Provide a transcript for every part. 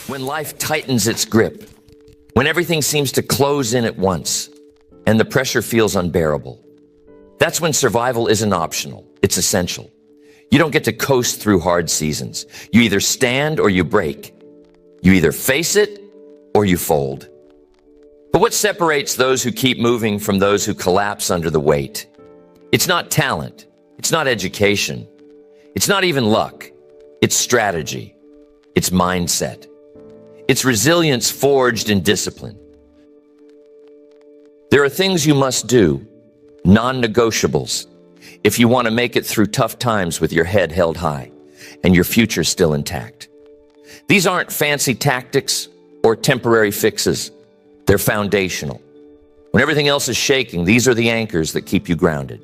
When life tightens its grip, when everything seems to close in at once, and the pressure feels unbearable, that's when survival isn't optional, it's essential. You don't get to coast through hard seasons. You either stand or you break. You either face it or you fold. But what separates those who keep moving from those who collapse under the weight? It's not talent. It's not education. It's not even luck. It's strategy. It's mindset. It's resilience forged in discipline. There are things you must do, non-negotiables, if you want to make it through tough times with your head held high and your future still intact. These aren't fancy tactics or temporary fixes. They're foundational. When everything else is shaking, these are the anchors that keep you grounded.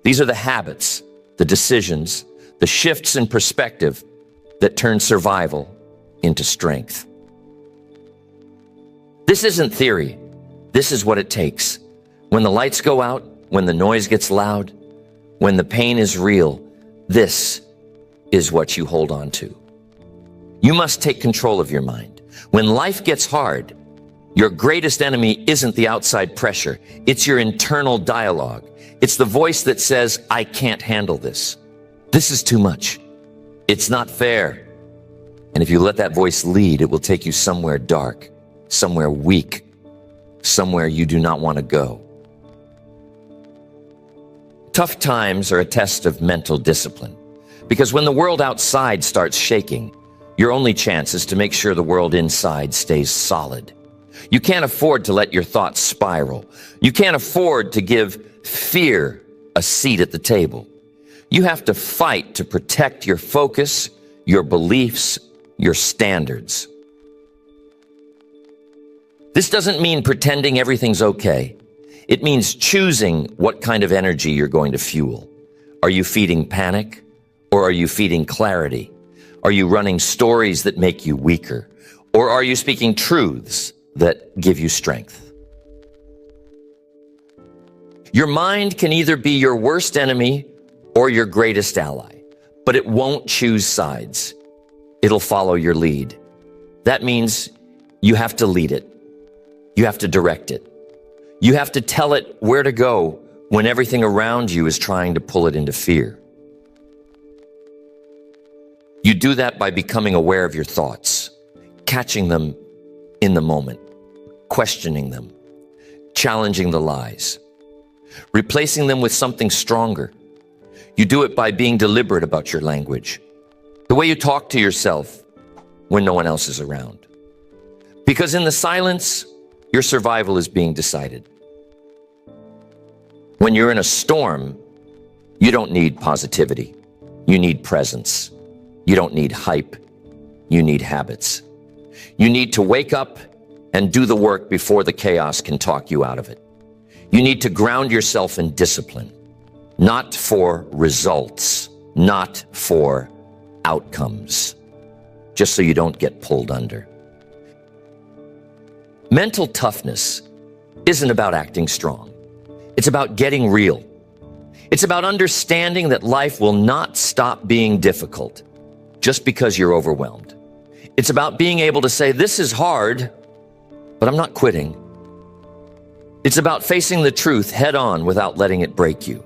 These are the habits, the decisions, the shifts in perspective that turn survival into strength. This isn't theory. This is what it takes. When the lights go out, when the noise gets loud, when the pain is real, this is what you hold on to. You must take control of your mind. When life gets hard, your greatest enemy isn't the outside pressure. It's your internal dialogue. It's the voice that says, I can't handle this. This is too much. It's not fair. And if you let that voice lead, it will take you somewhere dark, somewhere weak, somewhere you do not want to go. Tough times are a test of mental discipline, because when the world outside starts shaking, your only chance is to make sure the world inside stays solid. You can't afford to let your thoughts spiral. You can't afford to give fear a seat at the table. You have to fight to protect your focus, your beliefs, your standards. This doesn't mean pretending everything's okay. It means choosing what kind of energy you're going to fuel. Are you feeding panic, or are you feeding clarity? Are you running stories that make you weaker, or are you speaking truths that give you strength? Your mind can either be your worst enemy or your greatest ally, but it won't choose sides. It'll follow your lead. That means you have to lead it. You have to direct it. You have to tell it where to go when everything around you is trying to pull it into fear. You do that by becoming aware of your thoughts, catching them in the moment, questioning them, challenging the lies, replacing them with something stronger. You do it by being deliberate about your language, the way you talk to yourself when no one else is around. Because in the silence, your survival is being decided. When you're in a storm, you don't need positivity. You need presence. You don't need hype. You need habits. You need to wake up and do the work before the chaos can talk you out of it. You need to ground yourself in discipline, not for results, not for outcomes, just so you don't get pulled under. Mental toughness isn't about acting strong. It's about getting real. It's about understanding that life will not stop being difficult just because you're overwhelmed. It's about being able to say, this is hard, but I'm not quitting. It's about facing the truth head on without letting it break you.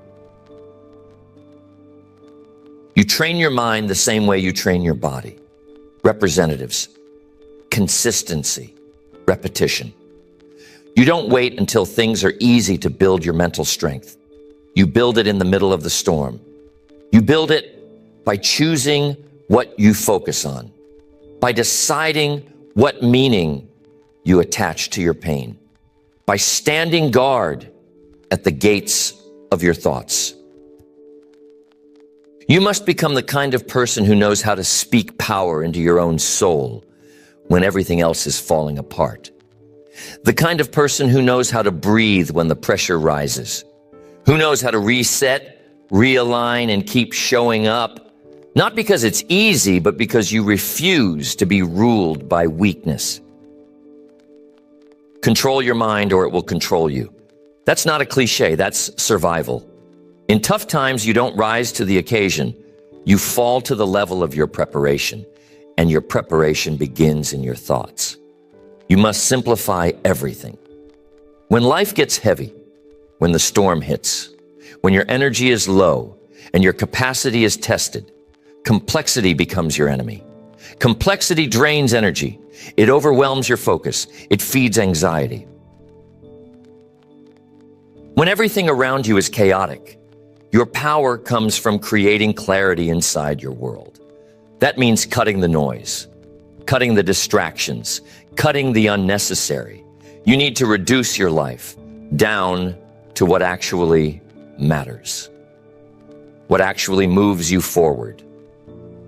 You train your mind the same way you train your body. Representatives, consistency, repetition. You don't wait until things are easy to build your mental strength. You build it in the middle of the storm. You build it by choosing what you focus on, by deciding what meaning you attach to your pain, by standing guard at the gates of your thoughts. You must become the kind of person who knows how to speak power into your own soul when everything else is falling apart. The kind of person who knows how to breathe when the pressure rises, who knows how to reset, realign, and keep showing up, not because it's easy, but because you refuse to be ruled by weakness. Control your mind or it will control you. That's not a cliche, that's survival. In tough times, you don't rise to the occasion. You fall to the level of your preparation. and your preparation begins in your thoughts. You must simplify everything. When life gets heavy, when the storm hits, when your energy is low and your capacity is tested, complexity becomes your enemy. Complexity drains energy. It overwhelms your focus. It feeds anxiety. When everything around you is chaotic, your power comes from creating clarity inside your world. That means cutting the noise, cutting the distractions, cutting the unnecessary. You need to reduce your life down to what actually matters, what actually moves you forward,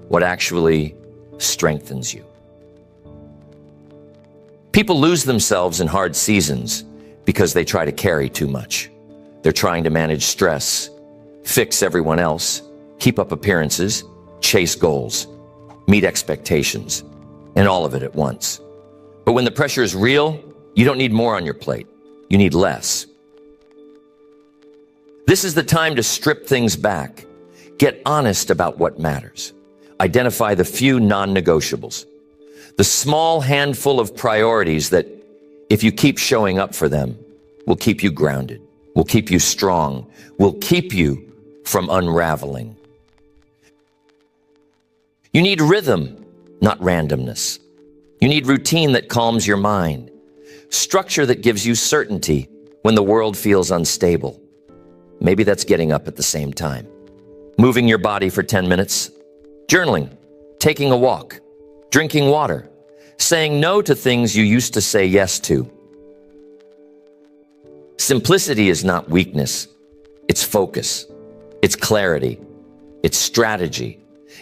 what actually strengthens you. People lose themselves in hard seasons because they try to carry too much. They're trying to manage stress, fix everyone else, keep up appearances, chase goals, meet expectations, and all of it at once. But when the pressure is real, you don't need more on your plate. You need less. This is the time to strip things back. Get honest about what matters. Identify the few non-negotiables, the small handful of priorities that, if you keep showing up for them, will keep you grounded, will keep you strong, will keep you from unraveling. You need rhythm, not randomness. You need routine that calms your mind, structure that gives you certainty when the world feels unstable. Maybe that's getting up at the same time, moving your body for 10 minutes, journaling, taking a walk, drinking water, saying no to things you used to say yes to. Simplicity is not weakness. It's focus. It's clarity. It's strategy.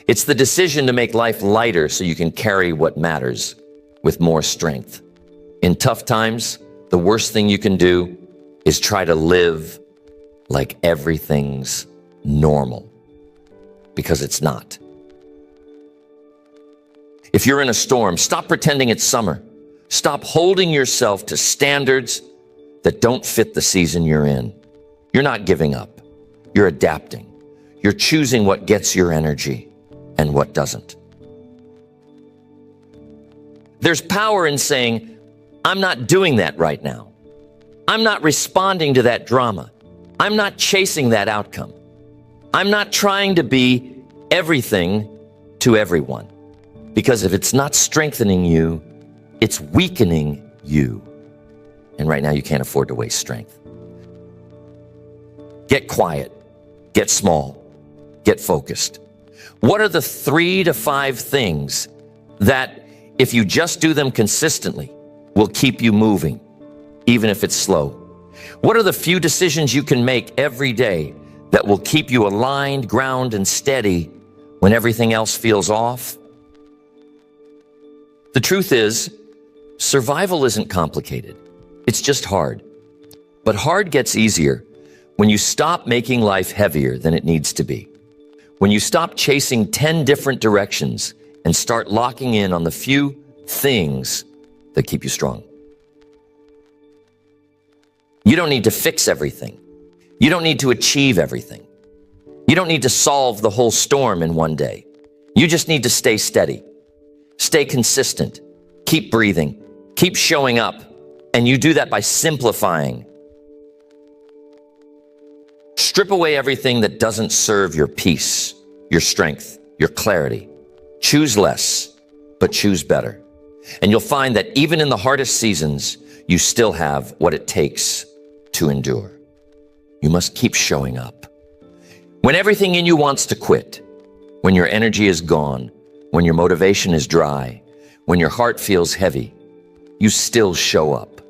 It's the decision to make life lighter so you can carry what matters with more strength. In tough times, the worst thing you can do is try to live like everything's normal, because it's not. If you're in a storm, stop pretending it's summer. Stop holding yourself to standards that don't fit the season you're in. You're not giving up. You're adapting. You're choosing what gets your energy and what doesn't. There's power in saying, I'm not doing that right now. I'm not responding to that drama. I'm not chasing that outcome. I'm not trying to be everything to everyone. Because if it's not strengthening you, it's weakening you. And right now you can't afford to waste strength. Get quiet, get small, get focused. What are the 3 to 5 things that, if you just do them consistently, will keep you moving, even if it's slow? What are the few decisions you can make every day that will keep you aligned, grounded, and steady when everything else feels off? The truth is, survival isn't complicated. It's just hard. But hard gets easier when you stop making life heavier than it needs to be. When you stop chasing 10 different directions and start locking in on the few things that keep you strong. You don't need to fix everything. You don't need to achieve everything. You don't need to solve the whole storm in one day. You just need to stay steady. Stay consistent, keep breathing, keep showing up, and you do that by simplifying. Strip away everything that doesn't serve your peace, your strength, your clarity. Choose less, but choose better. And you'll find that even in the hardest seasons, you still have what it takes to endure. You must keep showing up. When everything in you wants to quit, when your energy is gone, when your motivation is dry, when your heart feels heavy, you still show up.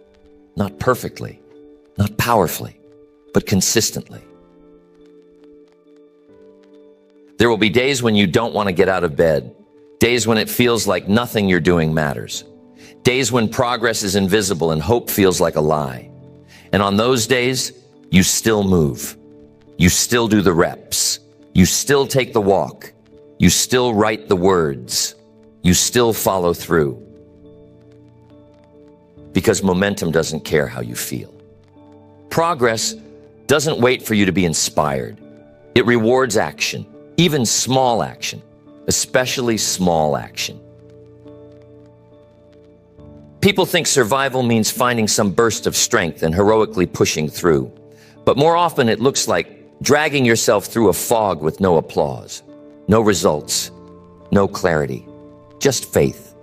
Not perfectly, not powerfully, but consistently. There will be days when you don't want to get out of bed, days when it feels like nothing you're doing matters, days when progress is invisible and hope feels like a lie. And on those days, you still move. You still do the reps. You still take the walk. You still write the words. You still follow through. Because momentum doesn't care how you feel. Progress doesn't wait for you to be inspired. It rewards action, even small action, especially small action. People think survival means finding some burst of strength and heroically pushing through. But more often it looks like dragging yourself through a fog with no applause, no results, no clarity, just faith,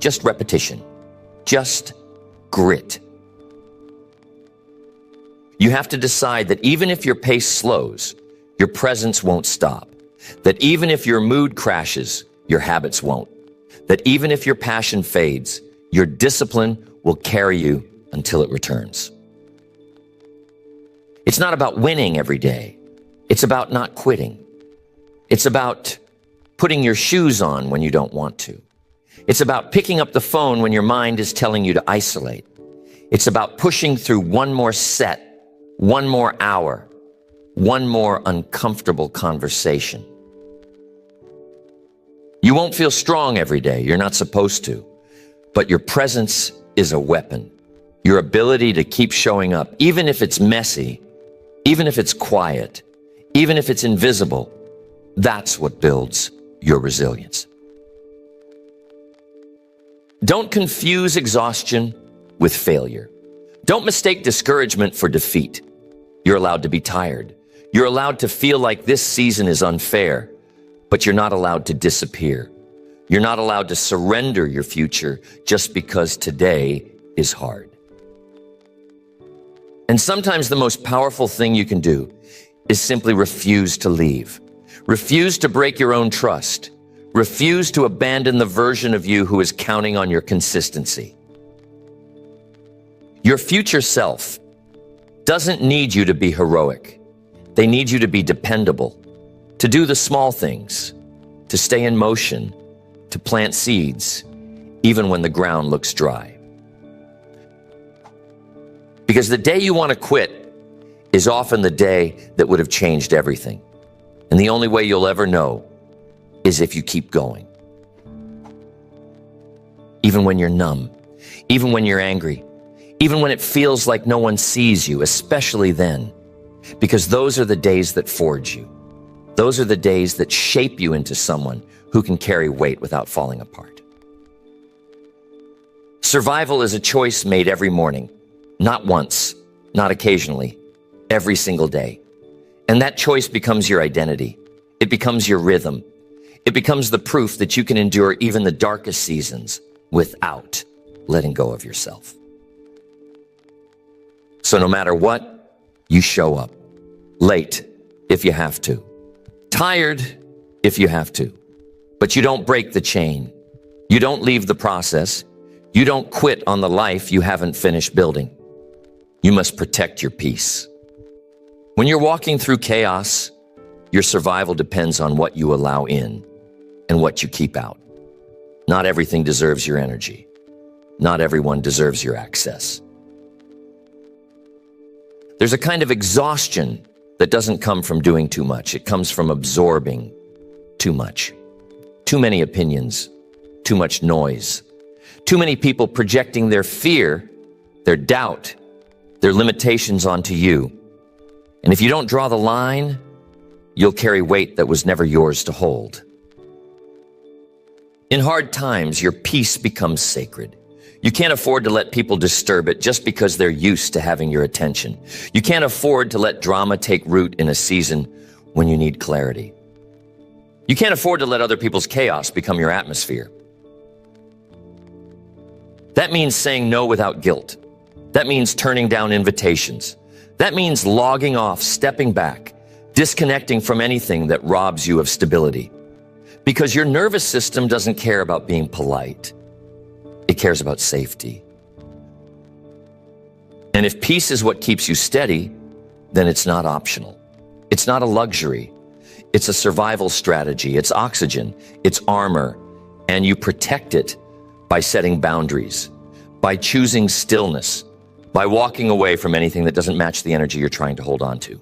just repetition, just grit. You have to decide that even if your pace slows, your presence won't stop. That even if your mood crashes, your habits won't. That even if your passion fades, your discipline will carry you until it returns. It's not about winning every day. It's about not quitting. It's about putting your shoes on when you don't want to. It's about picking up the phone when your mind is telling you to isolate. It's about pushing through one more set, one more hour, one more uncomfortable conversation. You won't feel strong every day. You're not supposed to. But your presence is a weapon. Your ability to keep showing up, even if it's messy, even if it's quiet, even if it's invisible, that's what builds your resilience. Don't confuse exhaustion with failure. Don't mistake discouragement for defeat. You're allowed to be tired. You're allowed to feel like this season is unfair, but you're not allowed to disappear. You're not allowed to surrender your future just because today is hard. And sometimes the most powerful thing you can do is simply refuse to leave. Refuse to break your own trust. Refuse to abandon the version of you who is counting on your consistency. Your future self doesn't need you to be heroic. They need you to be dependable, to do the small things, to stay in motion, to plant seeds, even when the ground looks dry. Because the day you want to quit is often the day that would have changed everything. And the only way you'll ever know is if you keep going. Even when you're numb, even when you're angry, even when it feels like no one sees you, especially then, because those are the days that forge you. Those are the days that shape you into someone who can carry weight without falling apart. Survival is a choice made every morning, not once, not occasionally, every single day. And that choice becomes your identity. It becomes your rhythm. It becomes the proof that you can endure even the darkest seasons without letting go of yourself. So no matter what, you show up. Late, if you have to. Tired, if you have to. But you don't break the chain. You don't leave the process. You don't quit on the life you haven't finished building. You must protect your peace. When you're walking through chaos, your survival depends on what you allow in and what you keep out. Not everything deserves your energy. Not everyone deserves your access. There's a kind of exhaustion that doesn't come from doing too much. It comes from absorbing too much. Too many opinions, too much noise, too many people projecting their fear, their doubt, their limitations onto you. And if you don't draw the line, you'll carry weight that was never yours to hold. In hard times, your peace becomes sacred. You can't afford to let people disturb it just because they're used to having your attention. You can't afford to let drama take root in a season when you need clarity. You can't afford to let other people's chaos become your atmosphere. That means saying no without guilt. That means turning down invitations. That means logging off, stepping back, disconnecting from anything that robs you of stability. Because your nervous system doesn't care about being polite. It cares about safety. And if peace is what keeps you steady, then it's not optional. It's not a luxury. It's a survival strategy. It's oxygen. It's armor. And you protect it by setting boundaries, by choosing stillness, by walking away from anything that doesn't match the energy you're trying to hold on to.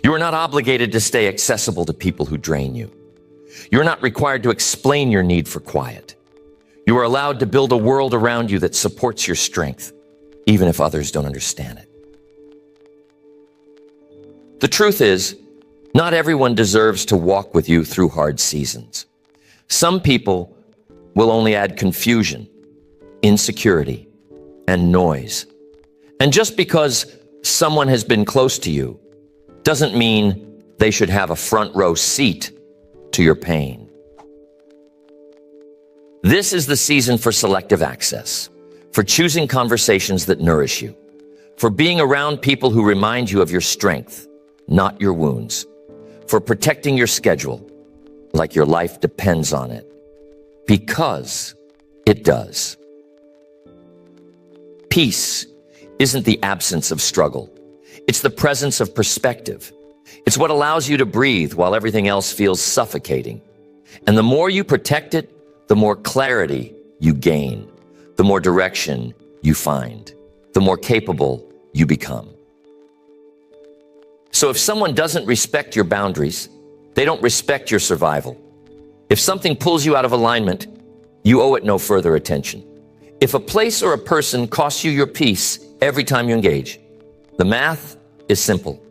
You are not obligated to stay accessible to people who drain you. You're not required to explain your need for quiet. You are allowed to build a world around you that supports your strength, even if others don't understand it. The truth is, not everyone deserves to walk with you through hard seasons. Some people will only add confusion, insecurity, and noise. And just because someone has been close to you doesn't mean they should have a front row seat to your pain. This is the season for selective access, for choosing conversations that nourish you, for being around people who remind you of your strength, not your wounds, for protecting your schedule like your life depends on it, because it does. Peace isn't the absence of struggle. It's the presence of perspective. It's what allows you to breathe while everything else feels suffocating. And the more you protect it, the more clarity you gain, the more direction you find, the more capable you become. So if someone doesn't respect your boundaries, they don't respect your survival. If something pulls you out of alignment, you owe it no further attention. If a place or a person costs you your peace every time you engage, the math is simple.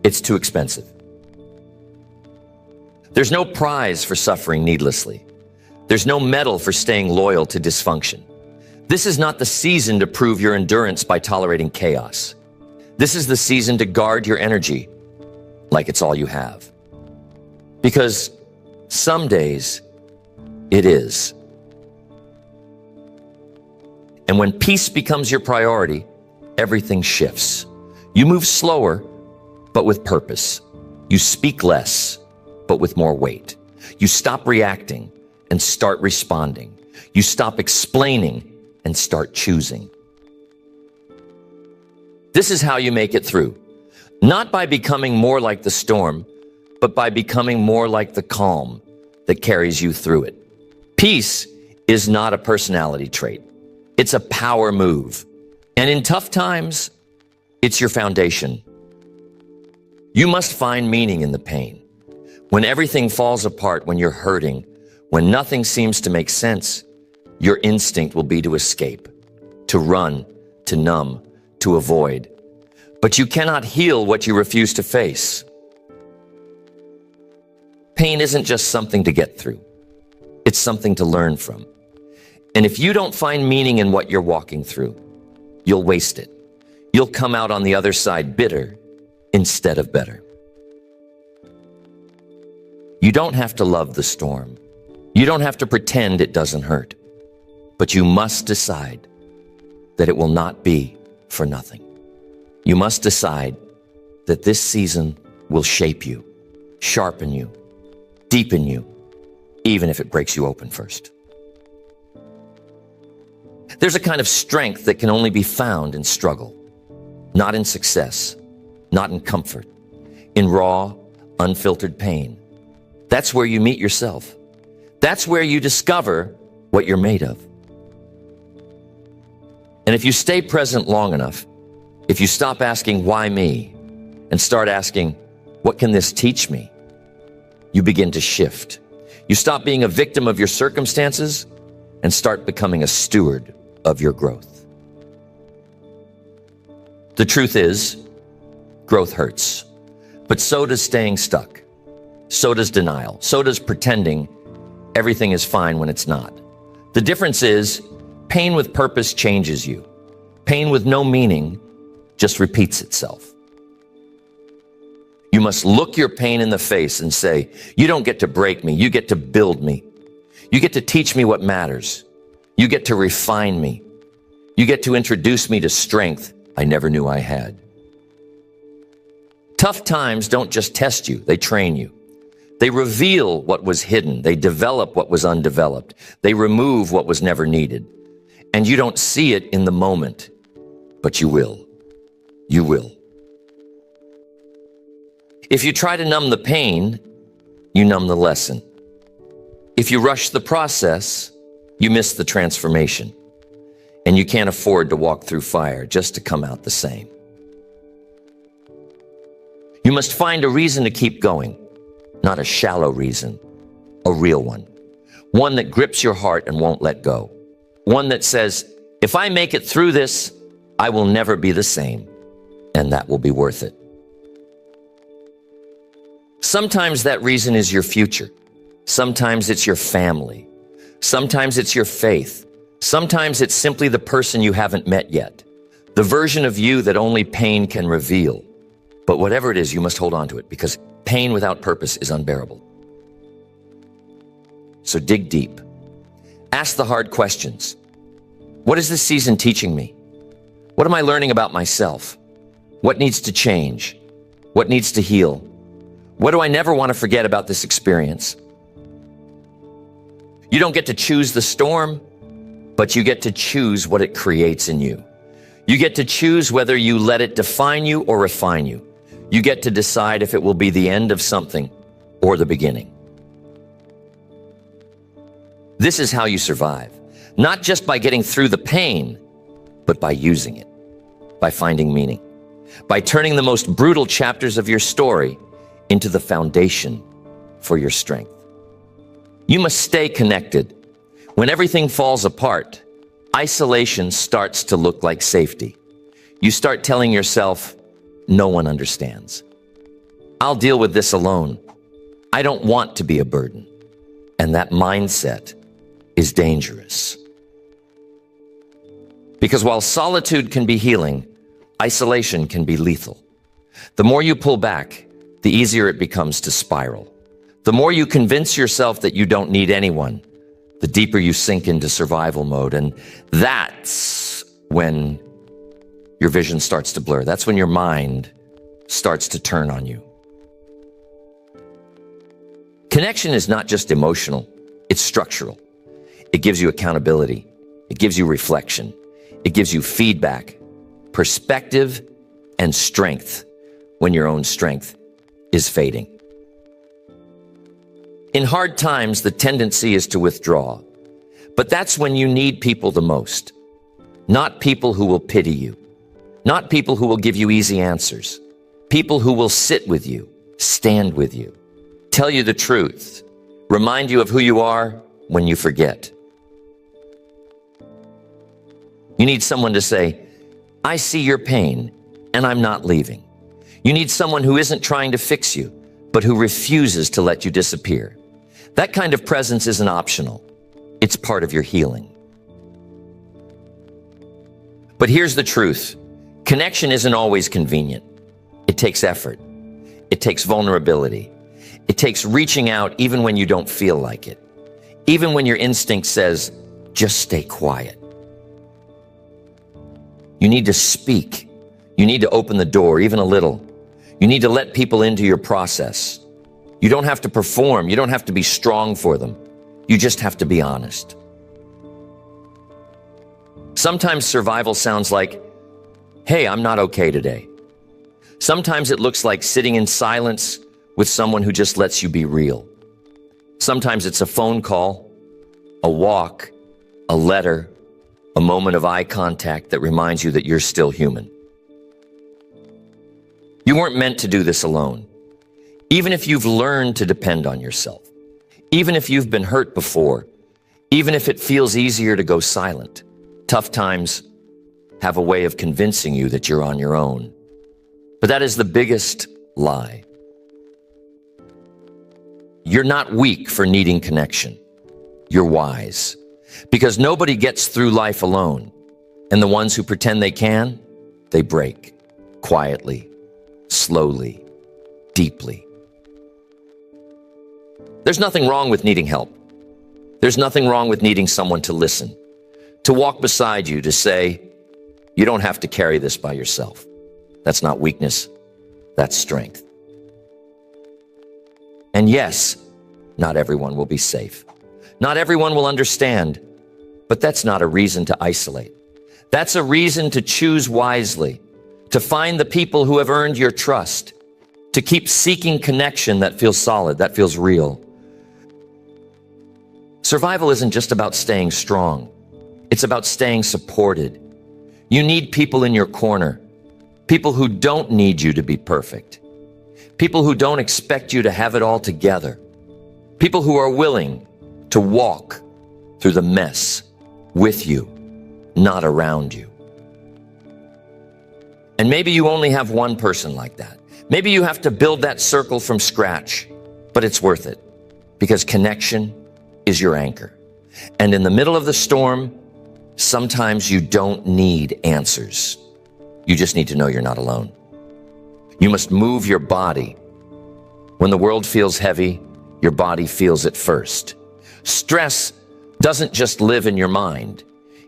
It's too expensive. There's no prize for suffering needlessly. There's no medal for staying loyal to dysfunction. This is not the season to prove your endurance by tolerating chaos. This is the season to guard your energy like it's all you have. Because some days it is. And when peace becomes your priority, everything shifts. You move slower, but with purpose. You speak less, but with more weight. You stop reacting and start responding. You stop explaining and start choosing. This is how you make it through. Not by becoming more like the storm, but by becoming more like the calm that carries you through it. Peace is not a personality trait. It's a power move. And in tough times, it's your foundation. You must find meaning in the pain. When everything falls apart, when you're hurting, when nothing seems to make sense, your instinct will be to escape, to run, to numb, to avoid. But you cannot heal what you refuse to face. Pain isn't just something to get through. It's something to learn from. And if you don't find meaning in what you're walking through, you'll waste it. You'll come out on the other side bitter instead of better. You don't have to love the storm. You don't have to pretend it doesn't hurt. But you must decide that it will not be for nothing. You must decide that this season will shape you, sharpen you, deepen you, even if it breaks you open first. There's a kind of strength that can only be found in struggle, not in success, not in comfort, in raw, unfiltered pain. That's where you meet yourself. That's where you discover what you're made of. And if you stay present long enough, if you stop asking, why me, and start asking, what can this teach me? You begin to shift. You stop being a victim of your circumstances and start becoming a steward of your growth. The truth is, growth hurts, but so does staying stuck. So does denial. So does pretending everything is fine when it's not. The difference is, pain with purpose changes you. Pain with no meaning just repeats itself. You must look your pain in the face and say, you don't get to break me, you get to build me. You get to teach me what matters. You get to refine me. You get to introduce me to strength I never knew I had. Tough times don't just test you, they train you. They reveal what was hidden. They develop what was undeveloped. They remove what was never needed. And you don't see it in the moment, but you will. You will. If you try to numb the pain, you numb the lesson. If you rush the process, you miss the transformation. And you can't afford to walk through fire just to come out the same. You must find a reason to keep going, not a shallow reason, a real one. One that grips your heart and won't let go. One that says, if I make it through this, I will never be the same, and that will be worth it. Sometimes that reason is your future. Sometimes it's your family. Sometimes it's your faith. Sometimes it's simply the person you haven't met yet, the version of you that only pain can reveal. But whatever it is, you must hold on to it, because pain without purpose is unbearable. So dig deep. Ask the hard questions. What is this season teaching me? What am I learning about myself? What needs to change? What needs to heal? What do I never want to forget about this experience? You don't get to choose the storm, but you get to choose what it creates in you. You get to choose whether you let it define you or refine you. You get to decide if it will be the end of something or the beginning. This is how you survive, not just by getting through the pain, but by using it, by finding meaning, by turning the most brutal chapters of your story into the foundation for your strength. You must stay connected. When everything falls apart, isolation starts to look like safety. You start telling yourself, no one understands. I'll deal with this alone. I don't want to be a burden. And that mindset is dangerous. Because while solitude can be healing, isolation can be lethal. The more you pull back, the easier it becomes to spiral. The more you convince yourself that you don't need anyone, the deeper you sink into survival mode. And that's when your vision starts to blur. That's when your mind starts to turn on you. Connection is not just emotional, it's structural. It gives you accountability. It gives you reflection. It gives you feedback, perspective, and strength when your own strength is fading. In hard times, the tendency is to withdraw. But that's when you need people the most. Not people who will pity you. Not people who will give you easy answers. People who will sit with you, stand with you, tell you the truth, remind you of who you are when you forget. You need someone to say, I see your pain, and I'm not leaving. You need someone who isn't trying to fix you, but who refuses to let you disappear. That kind of presence isn't optional. It's part of your healing. But here's the truth. Connection isn't always convenient. It takes effort. It takes vulnerability. It takes reaching out even when you don't feel like it. Even when your instinct says, just stay quiet. You need to speak. You need to open the door, even a little. You need to let people into your process. You don't have to perform. You don't have to be strong for them. You just have to be honest. Sometimes survival sounds like, hey, I'm not okay today. Sometimes it looks like sitting in silence with someone who just lets you be real. Sometimes it's a phone call, a walk, a letter, a moment of eye contact that reminds you that you're still human. You weren't meant to do this alone. Even if you've learned to depend on yourself, even if you've been hurt before, even if it feels easier to go silent, tough times have a way of convincing you that you're on your own. But that is the biggest lie. You're not weak for needing connection. You're wise. Because nobody gets through life alone. And the ones who pretend they can, they break. Quietly, slowly, deeply. There's nothing wrong with needing help. There's nothing wrong with needing someone to listen, to walk beside you, to say, you don't have to carry this by yourself. That's not weakness, that's strength. And yes, not everyone will be safe. Not everyone will understand, but that's not a reason to isolate. That's a reason to choose wisely, to find the people who have earned your trust, to keep seeking connection that feels solid, that feels real. Survival isn't just about staying strong. It's about staying supported. You need people in your corner, people who don't need you to be perfect, people who don't expect you to have it all together, people who are willing to walk through the mess with you, not around you. And maybe you only have one person like that. Maybe you have to build that circle from scratch, but it's worth it because connection is your anchor. And in the middle of the storm, Sometimes you don't need answers. You just need to know you're not alone. You must move your body. When the world feels heavy, your body feels it first. Stress doesn't just live in your mind.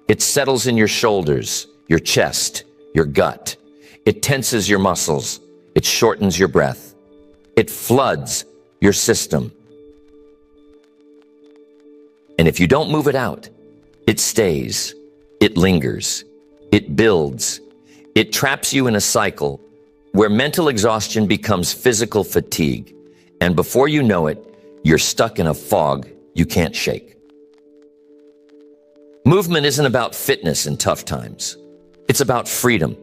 It settles in your shoulders, your chest, your gut. It tenses your muscles. It shortens your breath. It floods your system. And if you don't move it out, it stays. It lingers. It builds. It traps you in a cycle where mental exhaustion becomes physical fatigue. And before you know it, you're stuck in a fog you can't shake. Movement isn't about fitness in tough times. It's about freedom.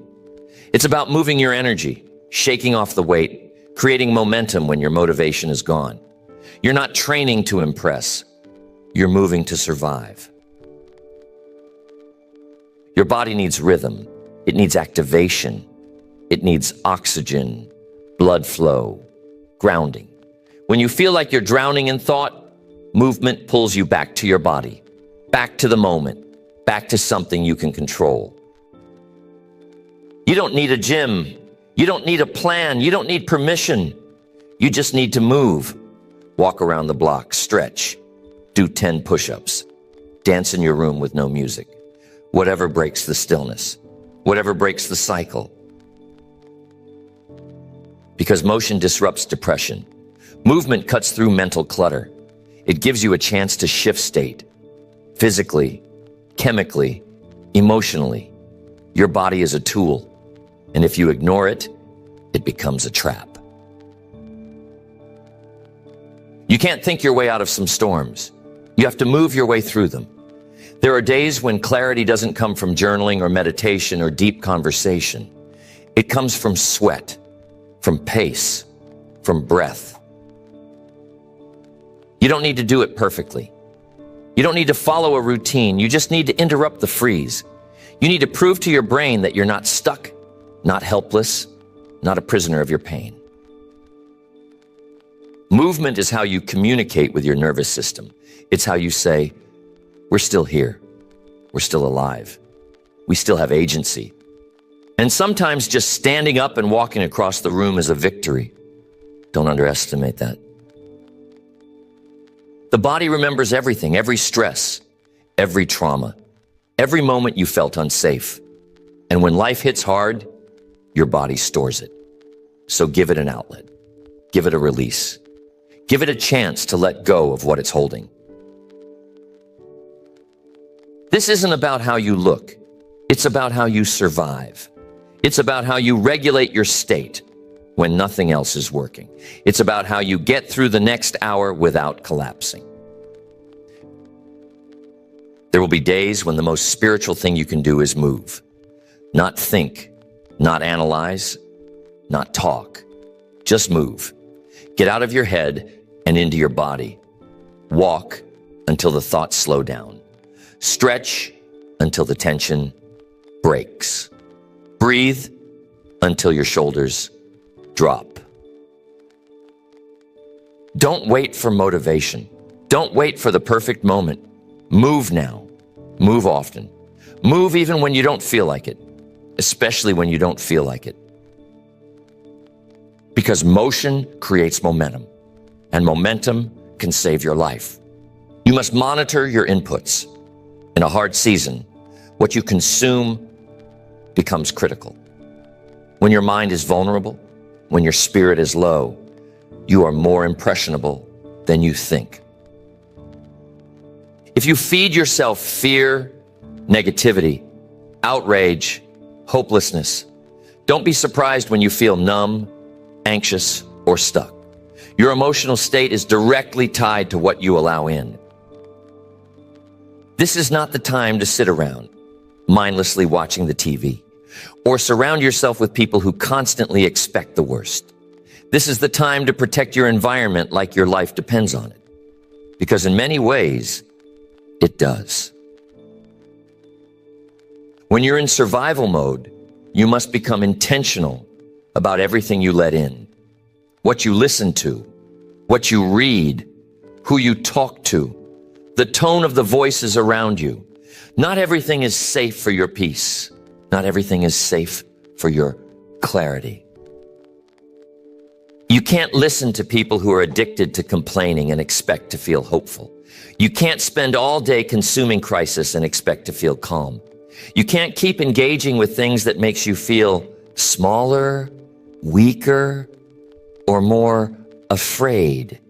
It's about moving your energy, shaking off the weight, creating momentum when your motivation is gone. You're not training to impress. You're moving to survive. Your body needs rhythm. It needs activation. It needs oxygen, blood flow, grounding. When you feel like you're drowning in thought, movement pulls you back to your body, back to the moment, back to something you can control. You don't need a gym. You don't need a plan. You don't need permission. You just need to move. Walk around the block, stretch, do 10 push-ups, dance in your room with no music. Whatever breaks the stillness, whatever breaks the cycle. Because motion disrupts depression. Movement cuts through mental clutter. It gives you a chance to shift state, physically, chemically, emotionally. Your body is a tool, and if you ignore it, it becomes a trap. You can't think your way out of some storms. You have to move your way through them. There are days when clarity doesn't come from journaling or meditation or deep conversation. It comes from sweat, from pace, from breath. You don't need to do it perfectly. You don't need to follow a routine. You just need to interrupt the freeze. You need to prove to your brain that you're not stuck, not helpless, not a prisoner of your pain. Movement is how you communicate with your nervous system. It's how you say, we're still here. We're still alive. We still have agency. And sometimes just standing up and walking across the room is a victory. Don't underestimate that. The body remembers everything, every stress, every trauma, every moment you felt unsafe. And when life hits hard, your body stores it. So give it an outlet. Give it a release. Give it a chance to let go of what it's holding. This isn't about how you look. It's about how you survive. It's about how you regulate your state when nothing else is working. It's about how you get through the next hour without collapsing. There will be days when the most spiritual thing you can do is move. Not think, not analyze, not talk. Just move. Get out of your head and into your body. Walk until the thoughts slow down. Stretch until the tension breaks. Breathe until your shoulders drop. Don't wait for motivation. Don't wait for the perfect moment. Move now. Move often. Move even when you don't feel like it, especially when you don't feel like it. Because motion creates momentum, and momentum can save your life. You must monitor your inputs. In a hard season, what you consume becomes critical. When your mind is vulnerable, when your spirit is low, you are more impressionable than you think. If you feed yourself fear, negativity, outrage, hopelessness, don't be surprised when you feel numb, anxious, or stuck. Your emotional state is directly tied to what you allow in. This is not the time to sit around, mindlessly watching the TV, or surround yourself with people who constantly expect the worst. This is the time to protect your environment like your life depends on it. Because in many ways, it does. When you're in survival mode, you must become intentional about everything you let in, what you listen to, what you read, who you talk to, the tone of the voices around you. Not everything is safe for your peace. Not everything is safe for your clarity. You can't listen to people who are addicted to complaining and expect to feel hopeful. You can't spend all day consuming crisis and expect to feel calm. You can't keep engaging with things that makes you feel smaller, weaker, or more afraid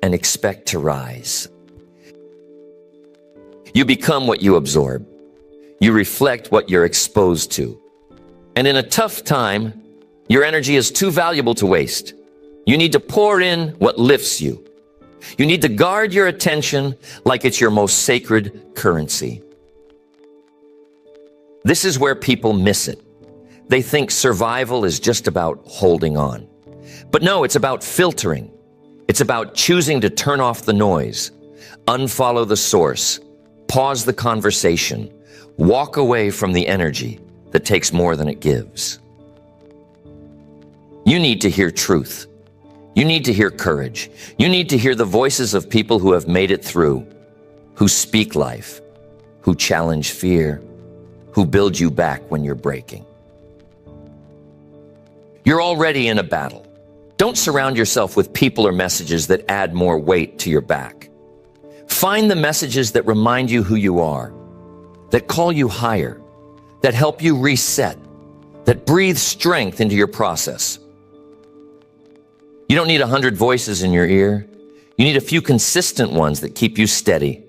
and expect to rise. You become what you absorb. You reflect what you're exposed to. And in a tough time, your energy is too valuable to waste. You need to pour in what lifts you. You need to guard your attention like it's your most sacred currency. This is where people miss it. They think survival is just about holding on. But no, it's about filtering. It's about choosing to turn off the noise, unfollow the source, pause the conversation, walk away from the energy that takes more than it gives. You need to hear truth. You need to hear courage. You need to hear the voices of people who have made it through, who speak life, who challenge fear, who build you back when you're breaking. You're already in a battle. Don't surround yourself with people or messages that add more weight to your back. Find the messages that remind you who you are, that call you higher, that help you reset, that breathe strength into your process. You don't need 100 voices in your ear. You need a few consistent ones that keep you steady,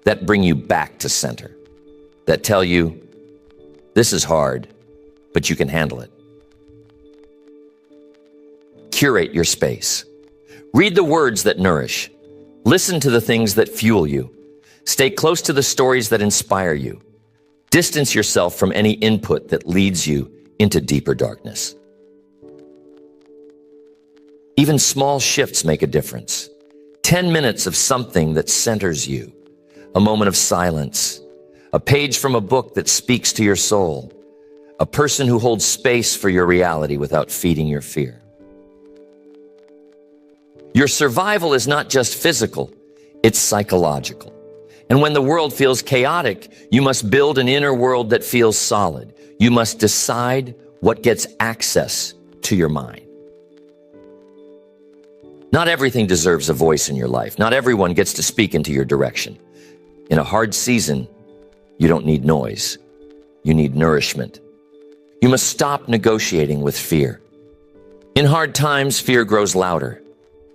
that bring you back to center, that tell you, this is hard, but you can handle it. Curate your space. Read the words that nourish. Listen to the things that fuel you. Stay close to the stories that inspire you. Distance yourself from any input that leads you into deeper darkness. Even small shifts make a difference. 10 minutes of something that centers you, a moment of silence, a page from a book that speaks to your soul, a person who holds space for your reality without feeding your fear. Your survival is not just physical, it's psychological. And when the world feels chaotic, you must build an inner world that feels solid. You must decide what gets access to your mind. Not everything deserves a voice in your life. Not everyone gets to speak into your direction. In a hard season, you don't need noise. You need nourishment. You must stop negotiating with fear. In hard times, fear grows louder.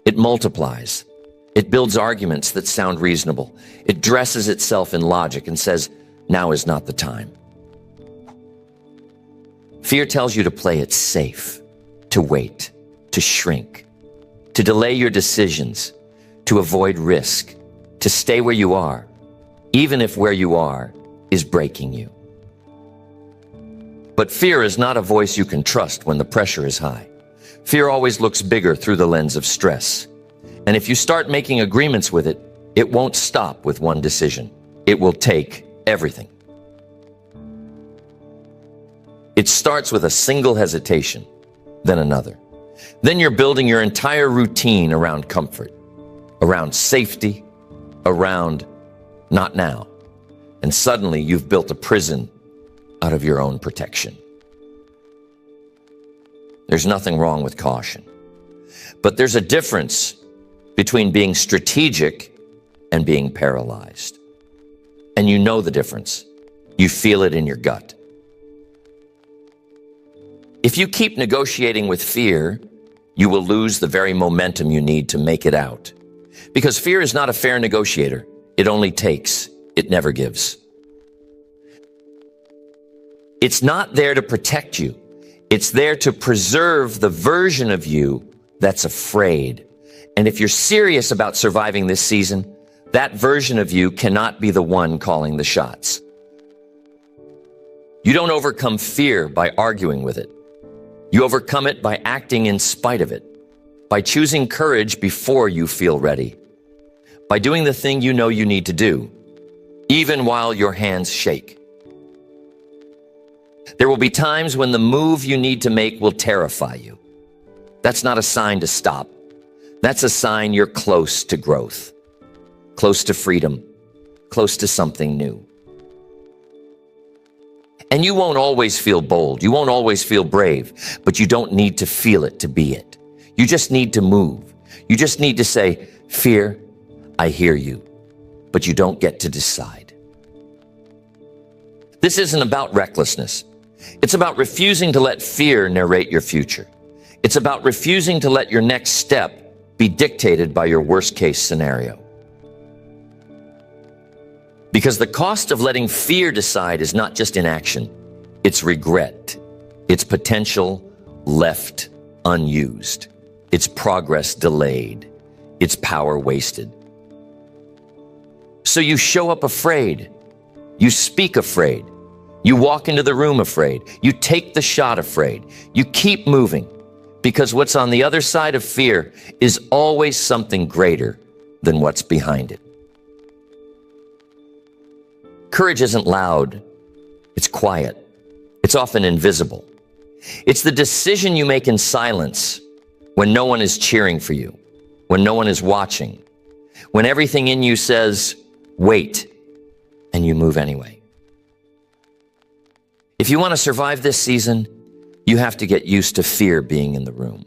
It multiplies. It builds arguments that sound reasonable. It dresses itself in logic and says, now is not the time. Fear tells you to play it safe, to wait, to shrink, to delay your decisions, to avoid risk, to stay where you are, even if where you are is breaking you. But fear is not a voice you can trust when the pressure is high. Fear always looks bigger through the lens of stress. And if you start making agreements with it, it won't stop with one decision. It will take everything. It starts with a single hesitation, then another. Then you're building your entire routine around comfort, around safety, around not now. And suddenly you've built a prison out of your own protection. There's nothing wrong with caution. But there's a difference between being strategic and being paralyzed. And you know the difference. You feel it in your gut. If you keep negotiating with fear, you will lose the very momentum you need to make it out. Because fear is not a fair negotiator. It only takes. It never gives. It's not there to protect you. It's there to preserve the version of you that's afraid. And if you're serious about surviving this season, that version of you cannot be the one calling the shots. You don't overcome fear by arguing with it. You overcome it by acting in spite of it, by choosing courage before you feel ready, by doing the thing you know you need to do, even while your hands shake. There will be times when the move you need to make will terrify you. That's not a sign to stop. That's a sign you're close to growth, close to freedom, close to something new. And you won't always feel bold. You won't always feel brave, but you don't need to feel it to be it. You just need to move. You just need to say, fear, I hear you, but you don't get to decide. This isn't about recklessness. It's about refusing to let fear narrate your future. It's about refusing to let your next step be dictated by your worst case scenario. Because the cost of letting fear decide is not just inaction, it's regret, it's potential left unused, it's progress delayed, it's power wasted. So you show up afraid, you speak afraid, you walk into the room afraid, you take the shot afraid, you keep moving, because what's on the other side of fear is always something greater than what's behind it. Courage isn't loud, it's quiet. It's often invisible. It's the decision you make in silence when no one is cheering for you, when no one is watching, when everything in you says, wait, and you move anyway. If you want to survive this season, you have to get used to fear being in the room.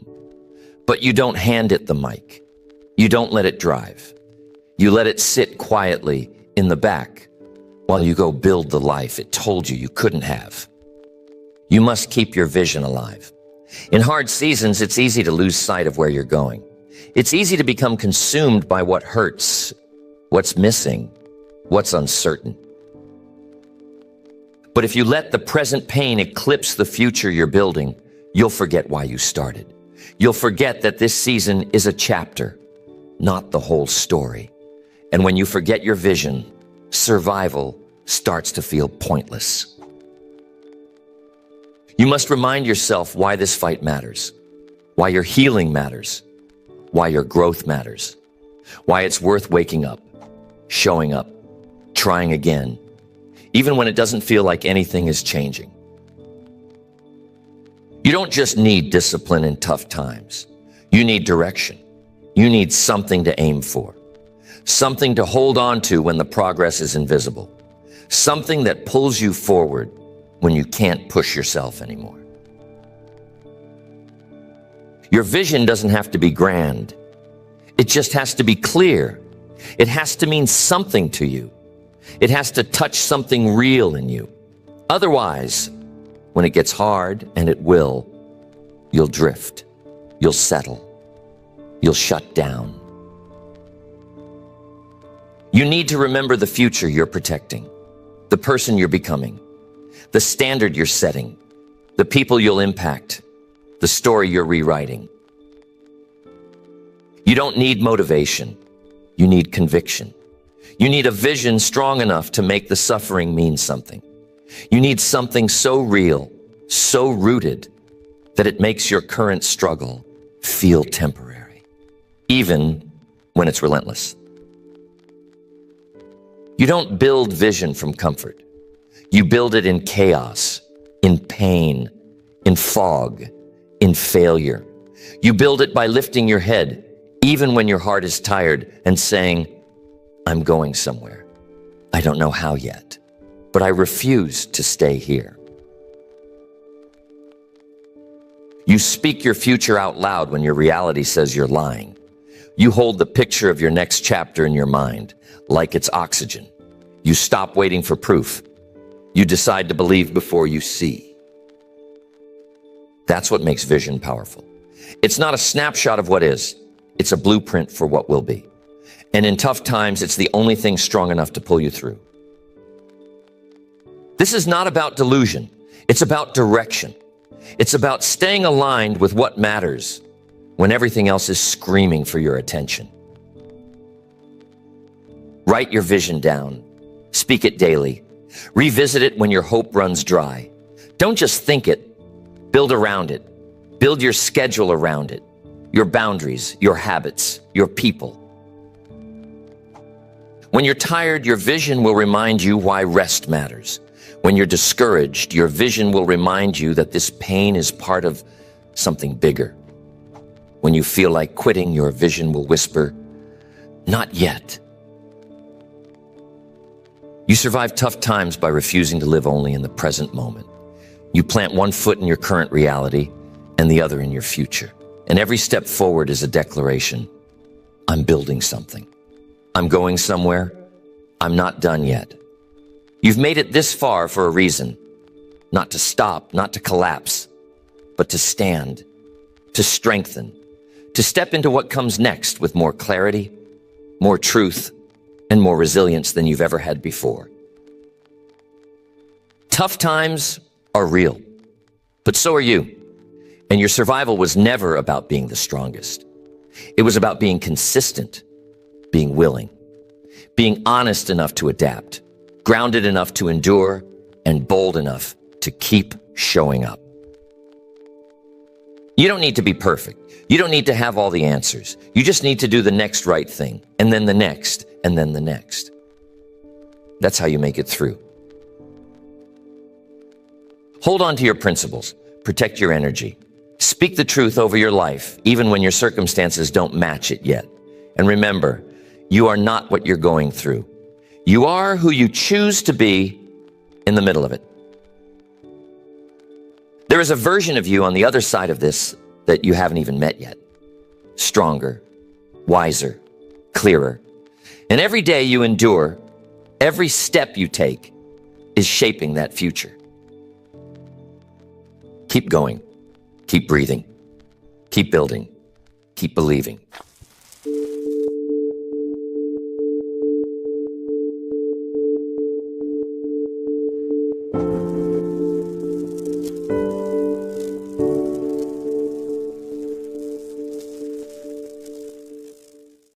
But you don't hand it the mic. You don't let it drive. You let it sit quietly in the back while you go build the life it told you couldn't have. You must keep your vision alive. In hard seasons, it's easy to lose sight of where you're going. It's easy to become consumed by what hurts, what's missing, what's uncertain. But if you let the present pain eclipse the future you're building, you'll forget why you started. You'll forget that this season is a chapter, not the whole story. And when you forget your vision, survival starts to feel pointless. You must remind yourself why this fight matters, why your healing matters, why your growth matters, why it's worth waking up, showing up, trying again, even when it doesn't feel like anything is changing. You don't just need discipline in tough times. You need direction. You need something to aim for, something to hold on to when the progress is invisible, something that pulls you forward when you can't push yourself anymore. Your vision doesn't have to be grand. It just has to be clear. It has to mean something to you. It has to touch something real in you. Otherwise, when it gets hard, and it will, you'll drift, you'll settle, you'll shut down. You need to remember the future you're protecting, the person you're becoming, the standard you're setting, the people you'll impact, the story you're rewriting. You don't need motivation. You need conviction. You need a vision strong enough to make the suffering mean something. You need something so real, so rooted, that it makes your current struggle feel temporary, even when it's relentless. You don't build vision from comfort. You build it in chaos, in pain, in fog, in failure. You build it by lifting your head, even when your heart is tired, and saying, I'm going somewhere. I don't know how yet, but I refuse to stay here. You speak your future out loud when your reality says you're lying. You hold the picture of your next chapter in your mind like it's oxygen. You stop waiting for proof. You decide to believe before you see. That's what makes vision powerful. It's not a snapshot of what is. It's a blueprint for what will be. And in tough times, it's the only thing strong enough to pull you through. This is not about delusion. It's about direction. It's about staying aligned with what matters when everything else is screaming for your attention. Write your vision down. Speak it daily. Revisit it when your hope runs dry. Don't just think it. Build around it. Build your schedule around it. Your boundaries, your habits, your people. When you're tired, your vision will remind you why rest matters. When you're discouraged, your vision will remind you that this pain is part of something bigger. When you feel like quitting, your vision will whisper, not yet. You survive tough times by refusing to live only in the present moment. You plant one foot in your current reality and the other in your future. And every step forward is a declaration. I'm building something. I'm going somewhere. I'm not done yet. You've made it this far for a reason. Not to stop, not to collapse, but to stand, to strengthen, to step into what comes next with more clarity, more truth, and more resilience than you've ever had before. Tough times are real, but so are you. And your survival was never about being the strongest. It was about being consistent, being willing, being honest enough to adapt, grounded enough to endure, and bold enough to keep showing up. You don't need to be perfect. You don't need to have all the answers. You just need to do the next right thing, and then the next, and then the next. That's how you make it through. Hold on to your principles. Protect your energy. Speak the truth over your life, even when your circumstances don't match it yet. And remember, you are not what you're going through. You are who you choose to be in the middle of it. There is a version of you on the other side of this that you haven't even met yet. Stronger, wiser, clearer. And every day you endure, every step you take is shaping that future. Keep going. Keep breathing. Keep building. Keep believing.